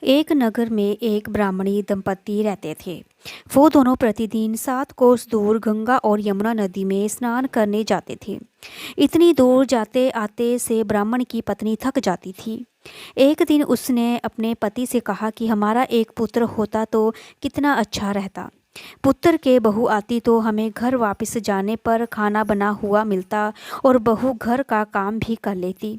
एक नगर में एक ब्राह्मणी दंपति रहते थे। वो दोनों प्रतिदिन 7 कोस दूर गंगा और यमुना नदी में स्नान करने जाते थे। इतनी दूर जाते आते से ब्राह्मण की पत्नी थक जाती थी। एक दिन उसने अपने पति से कहा कि हमारा एक पुत्र होता तो कितना अच्छा रहता। पुत्र के बहू आती तो हमें घर वापस जाने पर खाना बना हुआ मिलता और बहू घर का काम भी कर लेती।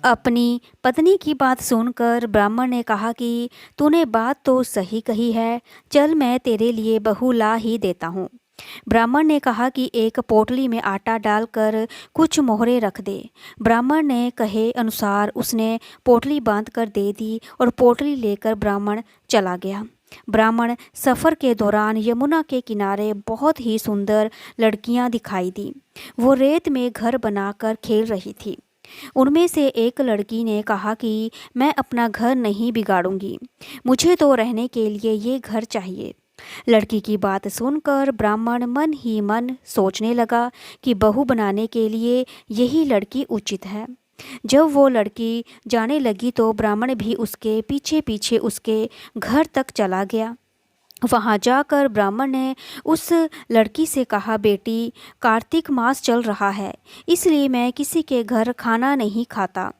अपनी पत्नी की बात सुनकर ब्राह्मण ने कहा कि तूने बात तो सही कही है, चल मैं तेरे लिए बहू ला ही देता हूँ। ब्राह्मण ने कहा कि एक पोटली में आटा डालकर कुछ मोहरे रख दे। ब्राह्मण ने कहे अनुसार उसने पोटली बांध कर दे दी और पोटली लेकर ब्राह्मण चला गया। ब्राह्मण सफ़र के दौरान यमुना के किनारे बहुत ही सुंदर लड़कियां दिखाई दी। वो रेत में घर बनाकर खेल रही थी। उनमें से एक लड़की ने कहा कि मैं अपना घर नहीं बिगाड़ूंगी, मुझे तो रहने के लिए ये घर चाहिए। लड़की की बात सुनकर ब्राह्मण मन ही मन सोचने लगा कि बहू बनाने के लिए यही लड़की उचित है। जब वो लड़की जाने लगी तो ब्राह्मण भी उसके पीछे पीछे उसके घर तक चला गया। वहाँ जाकर ब्राह्मण ने उस लड़की से कहा, बेटी, कार्तिक मास चल रहा है, इसलिए मैं किसी के घर खाना नहीं खाता।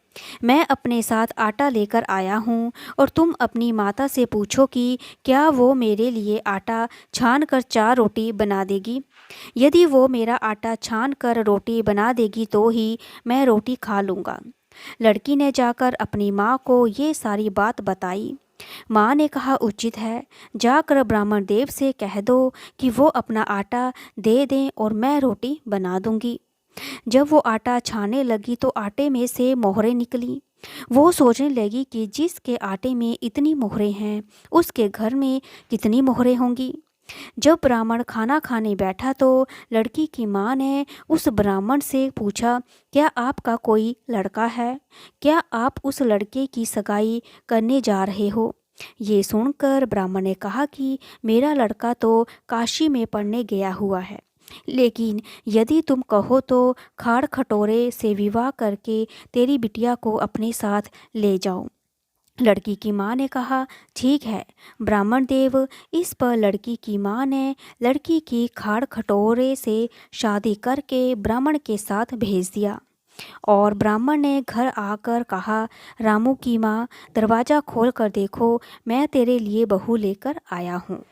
मैं अपने साथ आटा लेकर आया हूँ और तुम अपनी माता से पूछो कि क्या वो मेरे लिए आटा छान कर 4 रोटी बना देगी। यदि वो मेरा आटा छान कर रोटी बना देगी तो ही मैं रोटी खा लूँगा। लड़की ने जाकर अपनी माँ को ये सारी बात बताई। माँ ने कहा, उचित है, जाकर ब्राह्मण देव से कह दो कि वो अपना आटा दे दें और मैं रोटी बना दूंगी। जब वो आटा छाने लगी तो आटे में से मोहरें निकली। वो सोचने लगी कि जिसके आटे में इतनी मोहरें हैं उसके घर में कितनी मोहरें होंगी। जब ब्राह्मण खाना खाने बैठा तो लड़की की माँ ने उस ब्राह्मण से पूछा, क्या आपका कोई लड़का है? क्या आप उस लड़के की सगाई करने जा रहे हो? ये सुनकर ब्राह्मण ने कहा कि मेरा लड़का तो काशी में पढ़ने गया हुआ है, लेकिन यदि तुम कहो तो खाड़ खटोरे से विवाह करके तेरी बिटिया को अपने साथ ले जाओ। लड़की की माँ ने कहा, ठीक है ब्राह्मण देव। इस पर लड़की की माँ ने लड़की की खाड़ खटोरे से शादी करके ब्राह्मण के साथ भेज दिया। और ब्राह्मण ने घर आकर कहा, रामू की माँ, दरवाज़ा खोल कर देखो, मैं तेरे लिए बहू लेकर आया हूँ।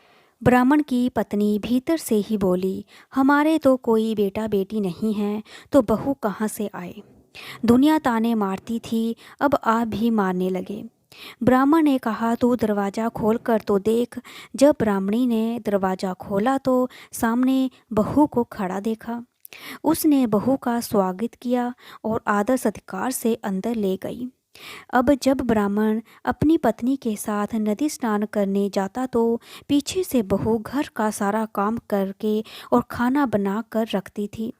ब्राह्मण की पत्नी भीतर से ही बोली, हमारे तो कोई बेटा बेटी नहीं है, तो बहू कहाँ से आए? दुनिया ताने मारती थी, अब आप भी मारने लगे। ब्राह्मण ने कहा, तू दरवाज़ा खोल कर तो देख। जब ब्राह्मणी ने दरवाज़ा खोला तो सामने बहू को खड़ा देखा। उसने बहू का स्वागत किया और आदर सत्कार से अंदर ले गई। अब जब ब्राह्मण अपनी पत्नी के साथ नदी स्नान करने जाता तो पीछे से बहू घर का सारा काम करके और खाना बना कर रखती थी।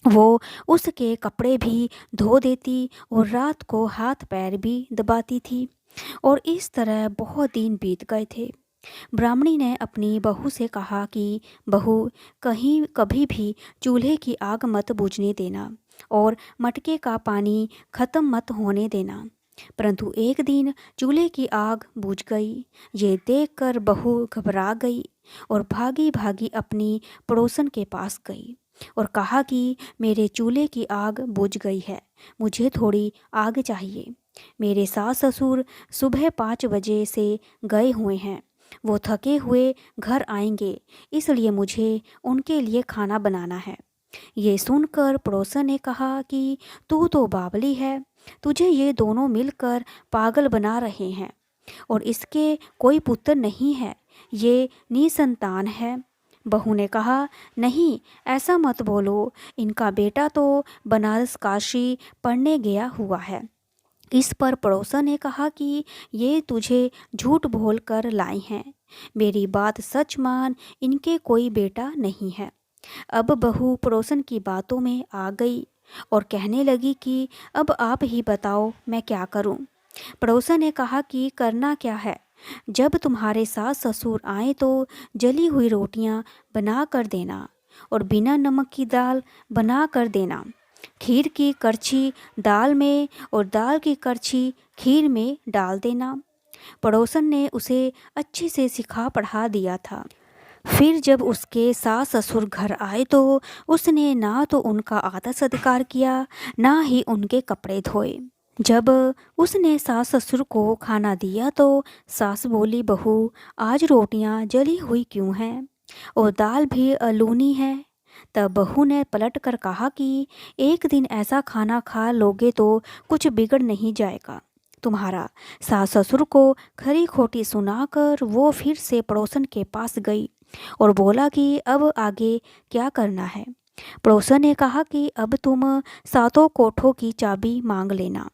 वो उसके कपड़े भी धो देती और रात को हाथ पैर भी दबाती थी। और इस तरह बहुत दिन बीत गए थे। ब्राह्मणी ने अपनी बहू से कहा कि बहू, कहीं कभी भी चूल्हे की आग मत बुझने देना और मटके का पानी खत्म मत होने देना। परंतु एक दिन चूल्हे की आग बुझ गई। ये देखकर बहू घबरा गई और भागी भागी अपनी पड़ोसन के पास गई और कहा कि मेरे चूल्हे की आग बुझ गई है, मुझे थोड़ी आग चाहिए। मेरे सास ससुर सुबह 5 बजे से गए हुए हैं, वो थके हुए घर आएंगे, इसलिए मुझे उनके लिए खाना बनाना है। ये सुनकर पड़ोसन ने कहा कि तू तो बावली है, तुझे ये दोनों मिलकर पागल बना रहे हैं और इसके कोई पुत्र नहीं है, ये निसंतान है। बहू ने कहा, नहीं ऐसा मत बोलो, इनका बेटा तो बनारस काशी पढ़ने गया हुआ है। इस पर पड़ोसन ने कहा कि ये तुझे झूठ बोल कर लाई हैं, मेरी बात सच मान, इनके कोई बेटा नहीं है। अब बहू पड़ोसन की बातों में आ गई और कहने लगी कि अब आप ही बताओ मैं क्या करूं। पड़ोसन ने कहा कि करना क्या है, जब तुम्हारे सास ससुर आए तो जली हुई रोटियां बना कर देना और बिना नमक की दाल बना कर देना। खीर की करछी दाल में और दाल की करछी खीर में डाल देना। पड़ोसन ने उसे अच्छे से सिखा पढ़ा दिया था। फिर जब उसके सास ससुर घर आए तो उसने ना तो उनका आदर सत्कार किया, ना ही उनके कपड़े धोए। जब उसने सास ससुर को खाना दिया तो सास बोली, बहू आज रोटियां जली हुई क्यों हैं और दाल भी लूनी है। तब बहू ने पलट कर कहा कि एक दिन ऐसा खाना खा लोगे तो कुछ बिगड़ नहीं जाएगा तुम्हारा। सास ससुर को खरी खोटी सुनाकर वो फिर से पड़ोसन के पास गई और बोला कि अब आगे क्या करना है। पड़ोसन ने कहा कि अब तुम सातों कोठों की चाबी मांग लेना।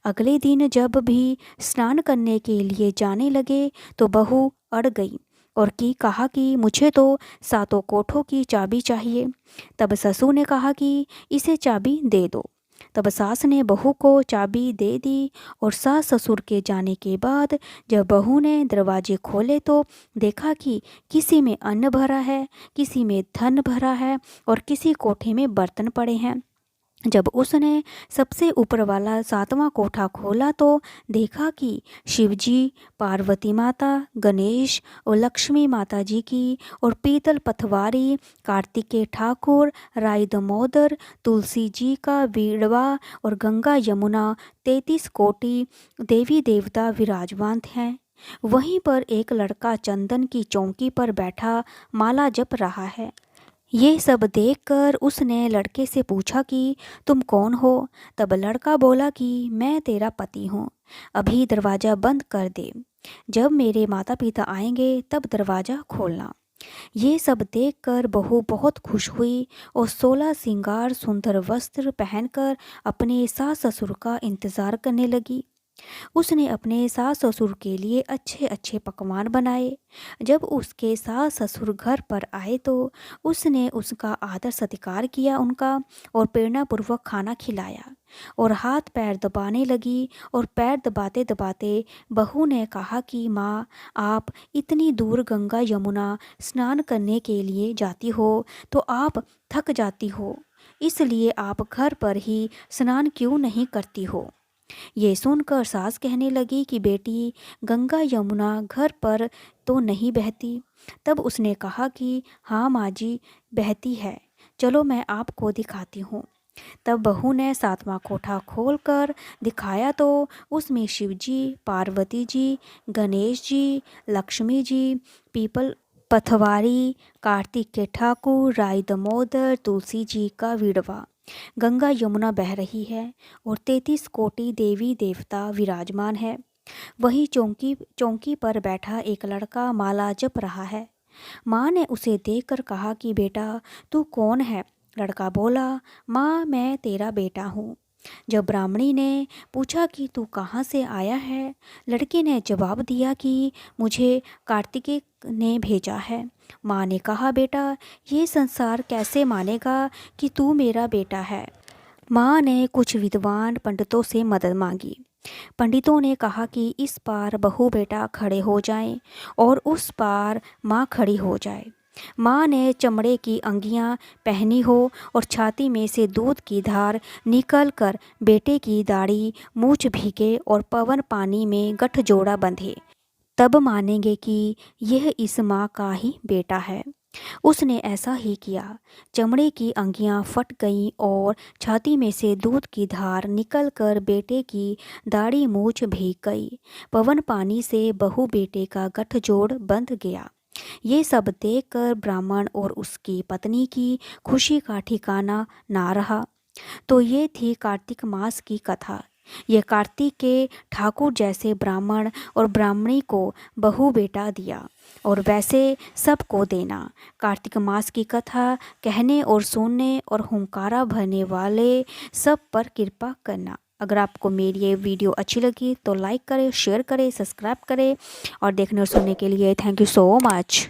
अगले दिन जब भी स्नान करने के लिए जाने लगे तो बहू अड़ गई और कहा कि मुझे तो सातों कोठों की चाबी चाहिए। तब ससुर ने कहा कि इसे चाबी दे दो। तब सास ने बहू को चाबी दे दी और सास ससुर के जाने के बाद जब बहू ने दरवाजे खोले तो देखा कि किसी में अन्न भरा है, किसी में धन भरा है और किसी कोठे में बर्तन पड़े हैं। जब उसने सबसे ऊपर वाला सातवां कोठा खोला तो देखा कि शिवजी, पार्वती माता, गणेश और लक्ष्मी माता जी की और पीतल पथवारी, कार्तिकेय ठाकुर, राई दामोदर, तुलसी जी का वीड़वा और गंगा यमुना 33 कोटि देवी देवता विराजमान हैं। वहीं पर एक लड़का चंदन की चौकी पर बैठा माला जप रहा है। ये सब देखकर उसने लड़के से पूछा कि तुम कौन हो। तब लड़का बोला कि मैं तेरा पति हूँ, अभी दरवाज़ा बंद कर दे, जब मेरे माता पिता आएंगे तब दरवाज़ा खोलना। ये सब देखकर बहू बहुत खुश हुई और 16 श्रृंगार सुंदर वस्त्र पहनकर अपने सास ससुर का इंतज़ार करने लगी। उसने अपने सास ससुर के लिए अच्छे अच्छे पकवान बनाए। जब उसके सास ससुर घर पर आए तो उसने उसका आदर सत्कार किया उनका और प्रेरणापूर्वक खाना खिलाया और हाथ पैर दबाने लगी। और पैर दबाते दबाते बहू ने कहा कि माँ, आप इतनी दूर गंगा यमुना स्नान करने के लिए जाती हो तो आप थक जाती हो, इसलिए आप घर पर ही स्नान क्यों नहीं करती हो। ये सुनकर सास कहने लगी कि बेटी, गंगा यमुना घर पर तो नहीं बहती। तब उसने कहा कि हाँ माँ जी, बहती है, चलो मैं आपको दिखाती हूँ। तब बहू ने सातवां कोठा खोलकर दिखाया तो उसमें शिवजी, पार्वती जी, गणेश जी, लक्ष्मी जी, पीपल पथवारी, कार्तिकेय ठाकुर, राई दामोदर, तुलसी जी का वीड़वा, गंगा यमुना बह रही है और 33 कोटि देवी देवता विराजमान है। वही चौकी पर बैठा एक लड़का माला जप रहा है। माँ ने उसे देखकर कहा कि बेटा, तू कौन है। लड़का बोला, माँ मैं तेरा बेटा हूँ। जब ब्राह्मणी ने पूछा कि तू कहाँ से आया है, लड़के ने जवाब दिया कि मुझे कार्तिकेय ने भेजा है। माँ ने कहा, बेटा ये संसार कैसे मानेगा कि तू मेरा बेटा है। माँ ने कुछ विद्वान पंडितों से मदद मांगी। पंडितों ने कहा कि इस पार बहू बेटा खड़े हो जाएं और उस पार माँ खड़ी हो जाए। माँ ने चमड़े की अंगियां पहनी हो और छाती में से दूध की धार निकल कर बेटे की दाढ़ी मूछ भीगे और पवन पानी में गठजोड़ा बंधे, तब मानेंगे कि यह इस माँ का ही बेटा है। उसने ऐसा ही किया। चमड़े की अंगियां फट गईं और छाती में से दूध की धार निकलकर बेटे की दाढ़ी मूछ भीग गई। पवन पानी से बहू बेटे का गठजोड़ बंध गया। ये सब देखकर ब्राह्मण और उसकी पत्नी की खुशी का ठिकाना ना रहा। तो ये थी कार्तिक मास की कथा। ये कार्तिक के ठाकुर जैसे ब्राह्मण और ब्राह्मणी को बहू बेटा दिया और वैसे सबको देना। कार्तिक मास की कथा कहने और सुनने और हुंकारा भरने वाले सब पर कृपा करना। अगर आपको मेरी ये वीडियो अच्छी लगी तो लाइक करें, शेयर करें, सब्सक्राइब करें और देखने और सुनने के लिए थैंक यू सो मच।